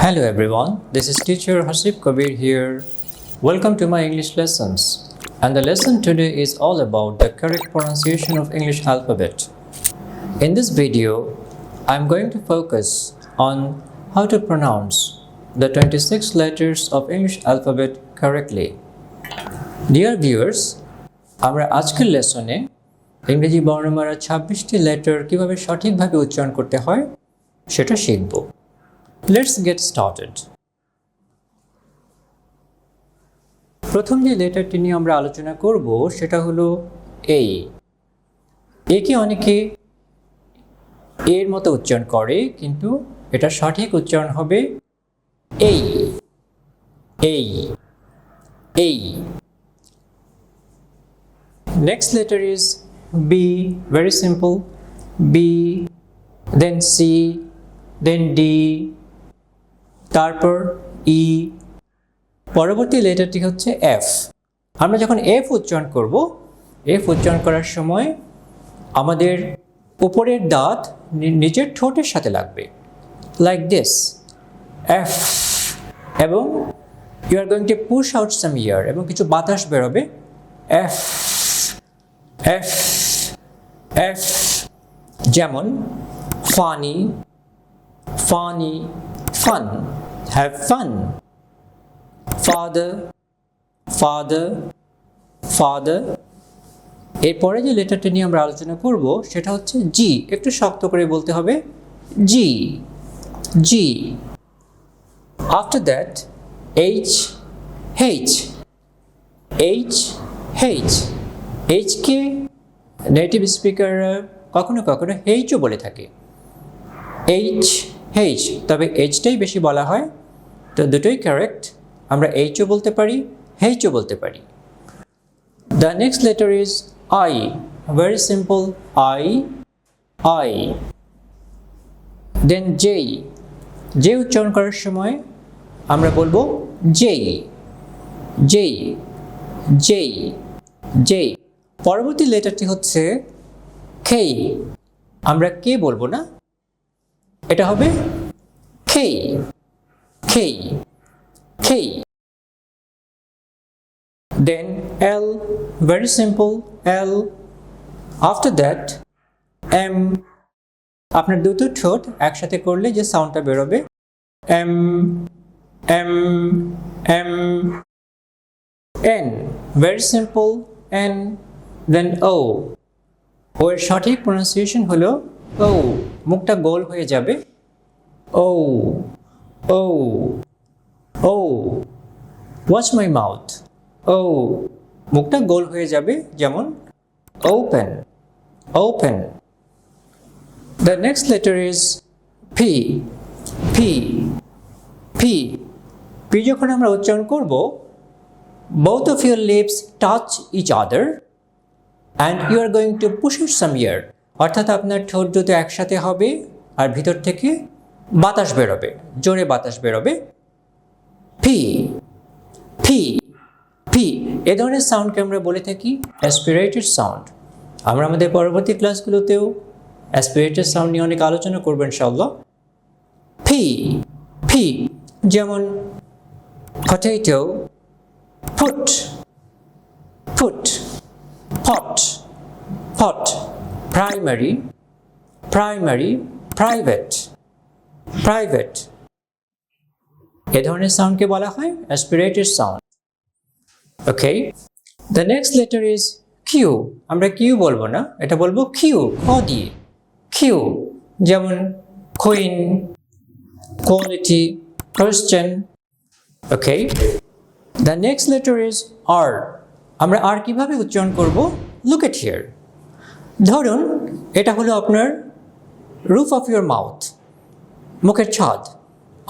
Hello everyone, this is teacher Hasib Kabir here. Welcome to my English lessons. And the lesson today is all about the correct pronunciation of English alphabet. In this video, I'm going to focus on how to pronounce the 26 letters of English alphabet correctly. Dear viewers, আমরা আজকের লেসনে ইংরেজি বর্ণমালা 26টি letter কিভাবে সঠিকভাবে উচ্চারণ করতে হয় সেটা শিখব। Let's get started. প্রথম যে লেটারটি নিয়ে আমরা আলোচনা করব সেটা হলো এ। একে অনেকে এর মতো উচ্চারণ করে, কিন্তু এটা সঠিক উচ্চারণ হবে এই এই এই। Next letter is B, very simple. B, then C, then D, তারপর ই। পরবর্তী লেটারটি হচ্ছে এফ। আমরা যখন এফ উচ্চারণ করব, এফ উচ্চারণ করার সময় আমাদের উপরের দাঁত নিচের ঠোঁটের সাথে লাগবে, লাইক দিস, এফ। এবং you are going to push out some air, এবং কিছু বাতাস বেরোবে, এফ এফ এফ। যেমন funny, funny, fun, have fun. Father, father, father. এরপরে যে লেটারটি নিয়ে আমরা আলোচনা করব সেটা হচ্ছে জি। একটু শক্ত করে বলতে হবে, G G. After that, H, H, H, H. H কে নেটিভ স্পিকাররা কখনো কখনো এইচও বলে থাকে, H, H, তবে এইচটাই বেশি বলা হয়, তো দুটোই কারেক্ট। আমরা এইচও বলতে পারি, এইচও বলতে পারি। The next letter is I, very simple, I I. Then J, J উচ্চারণ করার সময় আমরা বলবো জেই জেই জেই জেই। পরবর্তী লেটারটি হচ্ছে কে। আমরা কে বলবো না, এটা হবে K, K, K. Then L, very simple, L. After that, M. আপনার দুটো ঠোঁট একসাথে করলে যে সাউন্ডটা বেরোবে, M, M, M. N, very simple, N. Then O. O এর সঠিক প্রনাউন্সিয়েশন হলো ও, মুখটা গোল হয়ে যাবে, ও ও ও। ওয়াচ মাই মাউথ, ও, মুখটা গোল হয়ে যাবে, যেমন open open. The next letter is P, P P. P যখন আমরা উচ্চারণ করব, both of your lips touch each other and you are going to push out some air. অর্থাৎ আপনার ঠোঁট দুটো একসাথে হবে আর ভিতর থেকে বাতাস বেরোবে, জোরে বাতাস বেরোবে, ফি ফি ফি। এ ধরনের সাউন্ডকে আমরা বলে থাকি অ্যাসপিরেটেড সাউন্ড। আমরা আমাদের পরবর্তী ক্লাসগুলোতেও অ্যাসপিরেটেড সাউন্ড নিয়ে অনেক আলোচনা করবো ইনশাআল্লাহ। P P. যেমন potato, put put, pot pot. Primary primary, private private. এ ধরনের সাউন্ডকে বলা হয় aspirated sound. Okay, the next letter is Q. আমরা কিউ বলবো না, এটা বলবো কিউ, খ দিয়ে, কিউ। যেমন queen, quality, question. Okay, the next letter is R. আমরা আর কিভাবে উচ্চারণ করব, লুক এট হিয়ার। ধরুন এটা হলো আপনার রুফ অফ ইউর মাউথ, মুখের ছাদ,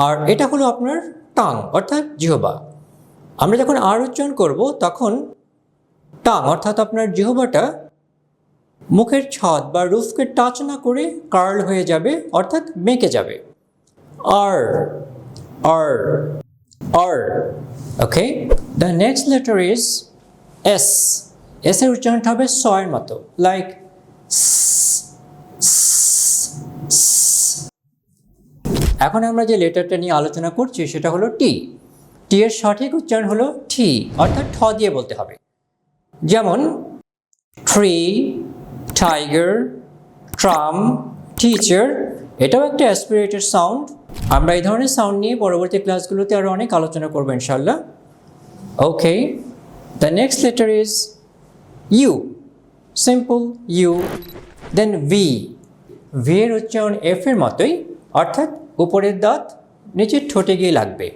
আর এটা হলো আপনার টাং অর্থাৎ জিহ্বা। আমরা যখন আর উচ্চারণ করব তখন টাং অর্থাৎ আপনার জিহ্বাটা মুখের ছাদ বা রুফকে টাচ না করে কার্ল হয়ে যাবে, অর্থাৎ বেঁকে যাবে, R R R. Okay, the next letter is S. S এর উচ্চারণটা হবে সয়ের মতো, লাইক এখন আমরা যে লেটারটা নিয়ে আলোচনা করছি সেটা হলো টি। টি এর সঠিক উচ্চারণ হলো টি, অর্থাৎ ঠ দিয়ে বলতে হবে। যেমন ট্রি, টাইগার, ট্রাম, টিচার, এটাও একটা অ্যাসপিরেটেড সাউন্ড। আমরা এই ধরনের সাউন্ড নিয়ে পরবর্তী ক্লাসগুলোতে আরও অনেক আলোচনা করবো ইনশাল্লাহ। Okay, the next letter is U, simple U. Then V, V এর উচ্চারণ এফ এর মতোই, অর্থাৎ উপরের দাঁত নিচের ঠোঁটে গিয়ে লাগবে।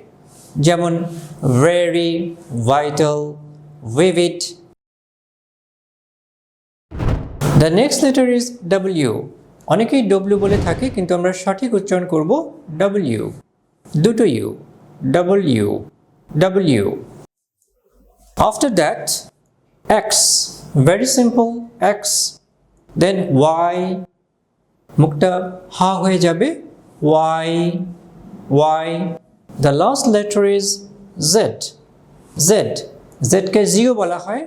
যেমন very, vital, vivid. The next letter is W. অনেকেই ডব্লিউ বলে থাকে, কিন্তু আমরা সঠিক উচ্চারণ করব ডাব্লিউ, দুটো U, W, W. After that X, very simple X. Then Y, মুখটা হা হয়ে যাবে, Y, Y. The last letter is Z, Z, জেডকে জিও বলা হয়,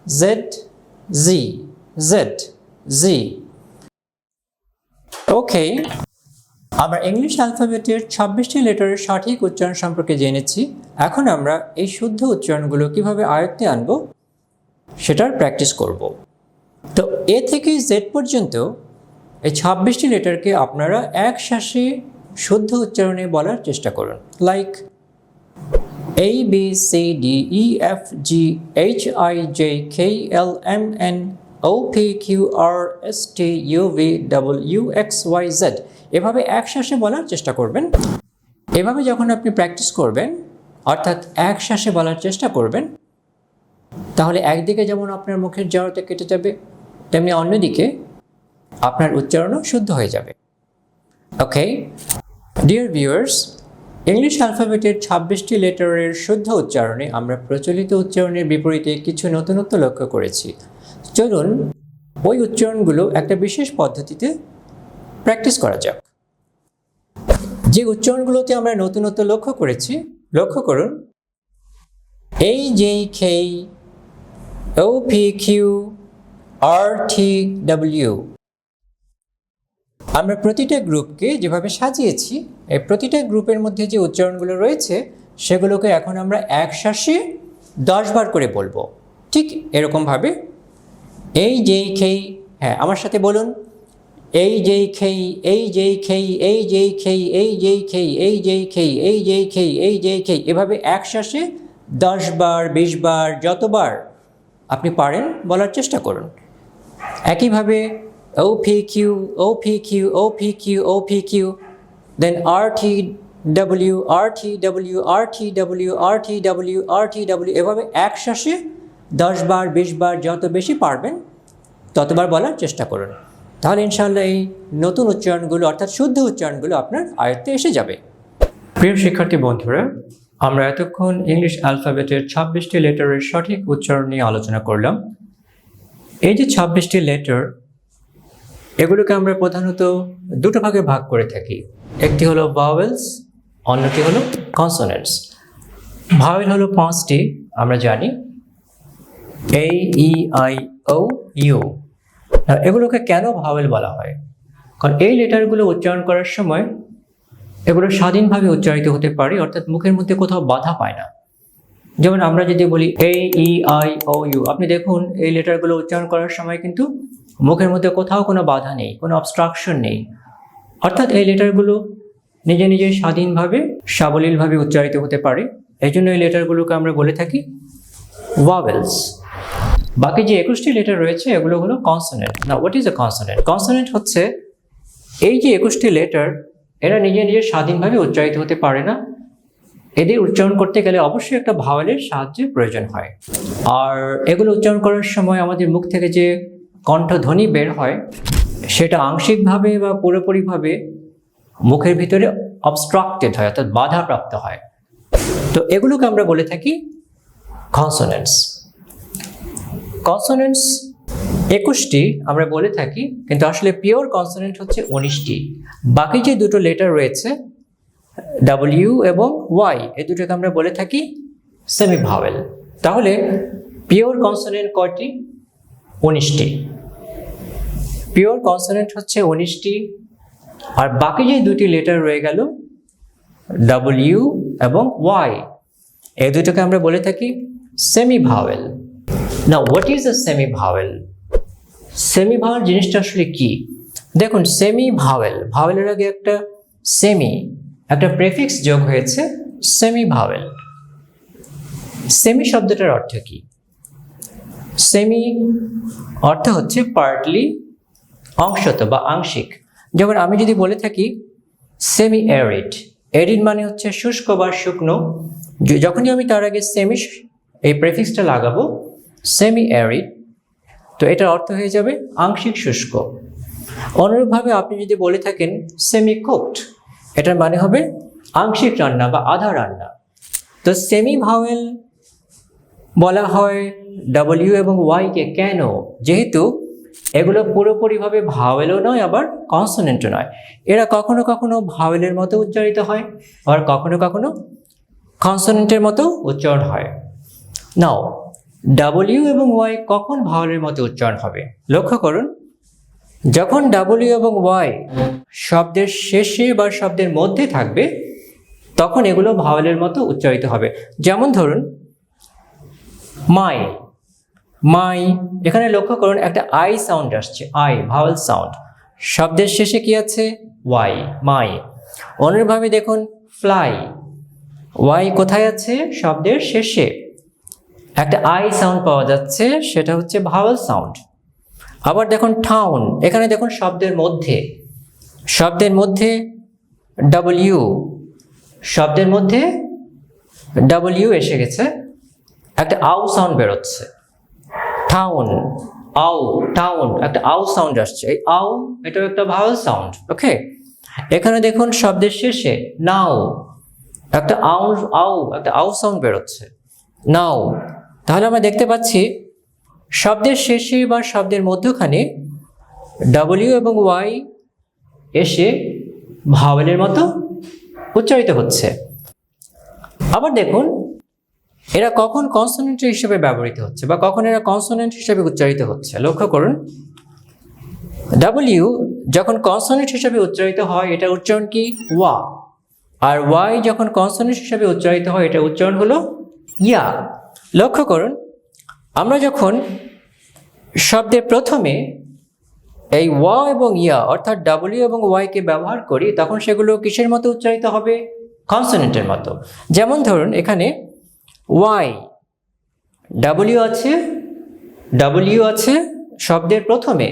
জেড, জি, জেড, জি। ওকে, আমরা ইংলিশ অ্যালফাবেটের 26টি লেটারের সঠিক উচ্চারণ সম্পর্কে জেনেছি। এখন আমরা এই শুদ্ধ উচ্চারণগুলো কিভাবে আয়ত্তে আনব সেটার প্র্যাকটিস করব। তো এ থেকে জেড পর্যন্ত এই 26টি লেটারকে আপনারা এক শ্বাসে শুদ্ধ উচ্চারণে বলার চেষ্টা করুন। Like A, B, C, D, E, F, G, H, I, J, K, L, M, N, O, P, Q, R, S, T, U, V, W, X, Y, Z। এভাবে এক শ্বাসে বলার চেষ্টা করবেন। এভাবে যখন আপনি প্র্যাকটিস করবেন, অর্থাৎ এক শ্বাসে বলার চেষ্টা করবেন, তাহলে একদিকে যেমন আপনার মুখের জড়তা কেটে যাবে, তেমনি অন্যদিকে আপনার উচ্চারণও শুদ্ধ হয়ে যাবে। ওকে ডিয়ার ভিউয়ার্স, ইংলিশ অ্যালফাবেটের 26টি লেটারের শুদ্ধ উচ্চারণে আমরা প্রচলিত উচ্চারণের বিপরীতে কিছু নতুনত্ব লক্ষ্য করেছি। চলুন ওই উচ্চারণগুলো একটা বিশেষ পদ্ধতিতে প্র্যাকটিস করা যাক। যে উচ্চারণগুলোতে আমরা নতুনত্ব লক্ষ্য করেছি, লক্ষ্য করুন এই J K, O P Q, R T W. আমরা প্রতিটা গ্রুপকে যেভাবে সাজিয়েছি, এই প্রতিটা গ্রুপের মধ্যে যে উচ্চারণগুলো রয়েছে সেগুলোকে এখন আমরা এক শ্বাসে 10 বার করে বলবো। ঠিক এরকমভাবে এই জে খেই, হ্যাঁ আমার সাথে বলুন, এই জে খেই, এই জে খেই, এই জে খেই, এই জে খেই, এই জে খেই, এই জে খেই, এই জে খেই, এভাবে এক শ্বাসে 10 বার, 20 বার, যতবার আপনি পারেন বলার চেষ্টা করুন। একইভাবে OPQ, OPQ, OPQ, OPQ, then RTW, RTW, RTW, RTW, RTW, এভাবে এক শ্বাসে 10 বার, 20 বার, যত বেশি পারবেন ততবার বলার চেষ্টা করুন। তাহলে ইনশাআল্লাহ এই নতুন উচ্চারণগুলো, অর্থাৎ শুদ্ধ উচ্চারণগুলো আপনার আয়ত্তে এসে যাবে। প্রিয় শিক্ষার্থী বন্ধুরা, আমরা এতক্ষণ ইংলিশ অ্যালফাবেটের 26টি লেটারের সঠিক উচ্চারণ নিয়ে আলোচনা করলাম। এই যে 26টি লেটার, এগুলোকে আমরা প্রধানত দুটো ভাগে ভাগ করে থাকি। একটি হলো ভাওয়েলস, অন্যটি হলো কনসোনেন্টস। ভাওয়েল হলো 5টি, আমরা জানি A, E, I, O, U। এগুলোকে কেন ভাওয়েল বলা হয়? কারণ এই লেটারগুলো উচ্চারণ করার সময় এগুলো স্বাধীনভাবে উচ্চারিত হতে পারে, অর্থাৎ মুখের মধ্যে কোথাও বাধা পায় না। যেমন আমরা যদি বলি A, E, I, O, U, আপনি দেখুন এই লেটারগুলো উচ্চারণ করার সময় কিন্তু মুখের মধ্যে কোথাও কোনো বাধা নেই, কোনো অবস্ট্রাকশন নেই। অর্থাৎ এই লেটারগুলো নিজে নিজে স্বাধীনভাবে, সাবলীলভাবে উচ্চারিত হতে পারে। এই জন্য এই লেটারগুলোকে আমরা বলে থাকি ভাওয়েলস। বাকি যে 21টি লেটার রয়েছে এগুলো হলো কনসোনেন্ট। না, what is a consonant? Consonant হচ্ছে এই যে 21টি লেটার, এরা নিজে নিজে স্বাধীনভাবে উচ্চারিত হতে পারে না। এদের উচ্চারণ করতে গেলে অবশ্যই একটা ভাওয়েলের সাহায্যের প্রয়োজন হয়। আর এগুলো উচ্চারণ করার সময় আমাদের মুখ থেকে যে কণ্ঠধ্বনি বের হয় সেটা আংশিকভাবে বা পুরোপুরিভাবে মুখের ভিতরে অবস্ট্রাক্টেড হয়, অর্থাৎ বাধাপ্রাপ্ত হয়। তো এগুলোকে আমরা বলে থাকি কনসোনেন্টস। কনসোনেন্টস 21টি আমরা বলে থাকি, কিন্তু আসলে পিওর কনসোনেন্ট হচ্ছে 19টি। বাকি যে দুটো লেটার রয়েছে W এবং Y, এই দুটোকে আমরা বলে থাকি সেমি ভাওয়েল। তাহলে পিওর কনসোনেন্ট কয়টি? 19টি। পিওর কনসোনেন্ট হচ্ছে 19টি, আর বাকি যে দুটি লেটার রয়ে গেল ডাব্লিউ এবং ওয়াই, এই দুটোকে আমরা বলে থাকি semi vowel. Now what is a semi vowel? Semi vowel জিনিসটা আসলে কি? দেখুন, সেমি ভাওয়েল, ভাওয়েলের আগে একটা সেমি, একটা প্রেফিক্স যোগ হয়েছে, সেমি ভাওয়েল। সেমি শব্দটার অর্থ কি? সেমি অর্থ হচ্ছে পার্টলি, অংশত বা আংশিক। যেমন আমি যদি বলে থাকি সেমি অ্যারিড, অ্যারিড মানে হচ্ছে শুষ্ক বা শুকনো, যখনই আমি তার আগে সেমি এই প্রেফিক্সটা লাগাবো, সেমি অ্যারিড, তো এটার অর্থ হয়ে যাবে আংশিক শুষ্ক। অনুরূপভাবে আপনি যদি বলে থাকেন সেমি কুকড, এটার মানে হবে আংশিক রান্না বা আধা রান্না। তো সেমি ভাওয়েল বলা হয় ডাব্লিউ এবং ওয়াইকে কেন? যেহেতু এগুলো পুরোপুরিভাবে ভাওয়েলও নয় আবার কনসোনেন্টও নয়। এরা কখনো কখনো ভাওয়েলের মতো উচ্চারিত হয়, আবার কখনো কখনো কনসোনেন্টের মতো উচ্চারণ হয়। নাও ডাব্লিউ এবং ওয়াই কখন ভাওয়েলের মতো উচ্চারণ হবে? লক্ষ্য করুন, যখন ডাব্লিউ এবং ওয়াই শব্দের শেষে বা শব্দের মধ্যে থাকবে তখন এগুলো ভাওয়েলের মতো উচ্চারিত হবে। যেমন ধরুন মাই, মাই, এখানে লক্ষ্য করুন একটা আই সাউন্ড আসছে, আই ভাওয়েল সাউন্ড, শব্দের শেষে কি আছে? ওয়াই, মাই। অনুরূপভাবে দেখুন ফ্লাই, ওয়াই কোথায় আছে? শব্দের শেষে, একটা আই সাউন্ড পাওয়া যাচ্ছে, সেটা হচ্ছে ভাওয়েল সাউন্ড। আবার দেখুন টাউন, এখানে দেখুন শব্দের মধ্যে, শব্দের মধ্যে ডাব্লিউ, শব্দের মধ্যে ডাব্লিউ এসে গেছে, একটা আউ সাউন্ড বেরোচ্ছে। টাউন, আউ, টাউন, একটা আউ সাউন্ড আসছে, এই আউ এটাও একটা ভাওয়েল সাউন্ড। ওকে, এখানে দেখুন শব্দের শেষে নাও, একটা একটা আউ সাউন্ড বেরোচ্ছে, নাও। তাহলে আমরা দেখতে পাচ্ছি শব্দের শেষে বা শব্দের মধ্যখানে ডাব্লিউ এবং ওয়াই এসে ভাওয়েলের মতো উচ্চারিত হচ্ছে। আবার দেখুন এরা কখন কনসোনেন্ট হিসেবে ব্যবহৃত হচ্ছে বা কখন এরা কনসোনেন্ট হিসেবে উচ্চারিত হচ্ছে। লক্ষ্য করুন, ডাব্লিউ যখন কনসোনেন্ট হিসেবে উচ্চারিত হয় এটা উচ্চারণ কি? ওয়া। আর ওয়াই যখন কনসোনেন্ট হিসেবে উচ্চারিত হয় এটা উচ্চারণ হলো ইয়া। লক্ষ্য করুন, আমরা যখন শব্দের প্রথমে এই ওয়া এবং ইয়া অর্থাৎ ডাব্লিউ এবং ওয়াইকে ব্যবহার করি তখন সেগুলো কিসের মতো উচ্চারিত হবে? কনসোনেন্টের মতো। যেমন ধরুন এখানে ওয়াই, ডাব্লিউ আছে, ডাব্লিউ আছে শব্দের প্রথমে,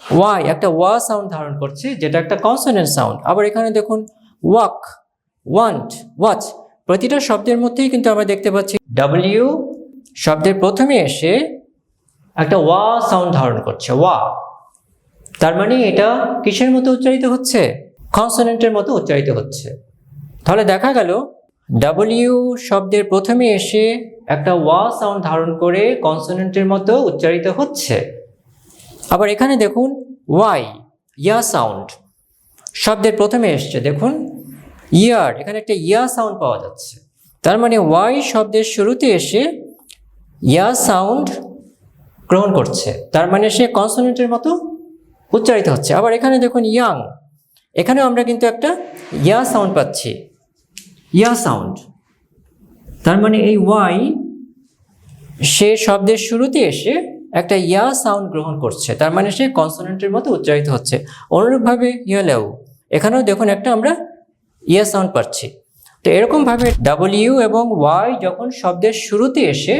ওয়াই একটা ওয়া সাউন্ড ধারণ করছে যেটা একটা কনসোনেন্ট সাউন্ড। আবার এখানে দেখুন ওয়াক, ওয়ান্ট, ওয়াচ, প্রতিটা শব্দের মধ্যেই কিন্তু আমরা দেখতে পাচ্ছি ডাব্লিউ শব্দের প্রথমে এসে একটা ওয়া সাউন্ড ধারণ করছে, ওয়া। তার মানে এটা কিসের মতো উচ্চারিত হচ্ছে? কনসোনেন্টের মতো উচ্চারিত হচ্ছে। তাহলে দেখা গেল ডাব্লিউ শব্দের প্রথমে এসে একটা ওয়া সাউন্ড ধারণ করে কনসোনেন্টের মতো উচ্চারিত হচ্ছে। আবার এখানে দেখুন ওয়াই, ইয়া সাউন্ড শব্দের প্রথমে এসছে, দেখুন ইয়ার, এখানে একটা ইয়া সাউন্ড পাওয়া যাচ্ছে। তার মানে ওয়াই শব্দের শুরুতে এসে ইয়া সাউন্ড গ্রহণ করছে, তার মানে সে কনসোনেন্টের মতো উচ্চারিত হচ্ছে। আবার এখানে দেখুন ইয়াং, এখানেও আমরা কিন্তু একটা ইয়া সাউন্ড পাচ্ছি, ইয়া সাউন্ড। তার মানে এই ওয়াই সে শব্দের শুরুতে এসে একটা ইয়া সাউন্ড গ্রহণ করছে, তার মানে সে কনসোনেন্টের মতো উচ্চারিত হচ্ছে। অনুরূপভাবে ইয়েলেও, এখানেও দেখুন একটা আমরা ইয়া সাউন্ড পাচ্ছি। তো এরকমভাবে ডাব্লিউ এবং ওয়াই যখন শব্দের শুরুতে এসে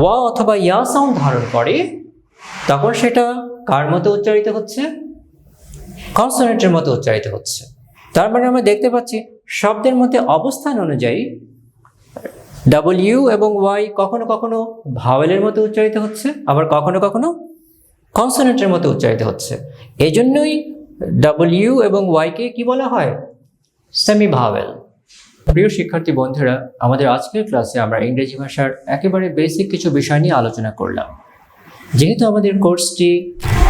ওয়া অথবা ইয়া সাউন্ড ধারণ করে তখন সেটা কার মতো উচ্চারিত হচ্ছে? কনসোনেন্টের মতো উচ্চারিত হচ্ছে। তার মানে আমরা দেখতে পাচ্ছি শব্দের মধ্যে অবস্থান অনুযায়ী ডাব্লিউ এবং ওয়াই কখনো কখনো ভাওয়েলের মতো উচ্চারিত হচ্ছে, আবার কখনো কখনো কনসোনেন্টের মতো উচ্চারিত হচ্ছে। এই জন্যই ডাব্লিউ এবং ওয়াইকে কি বলা হয়? Semi vowel. প্রিয় শিক্ষার্থী বন্ধুরা, আমাদের আজকের ক্লাসে আমরা ইংরেজি ভাষার একেবারে বেসিক কিছু বিষয় নিয়ে আলোচনা করলাম। যেহেতু আমাদের কোর্সটি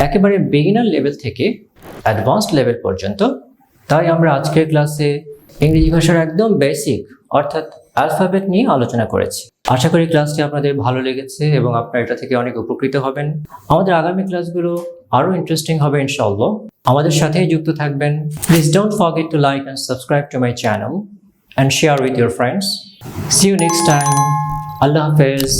একেবারে বিগিনার লেভেল থেকে অ্যাডভান্সড লেভেল পর্যন্ত, তাই আমরা আজকের ক্লাসে ইংরেজি ভাষার একদম বেসিক অর্থাৎ অ্যালফাবেট নিয়ে আলোচনা করেছি। আশা করি ক্লাসটি আপনাদের ভালো লেগেছে এবং আপনারা এটা থেকে অনেক উপকৃত হবেন। আমাদের আগামী ক্লাসগুলো আরো ইন্টারেস্টিং হবে ইনশাআল্লাহ। আমাদের সাথেই যুক্ত থাকবেন। Please don't forget to like and subscribe to my channel and share with your friends. See you next time. Allah Hafiz.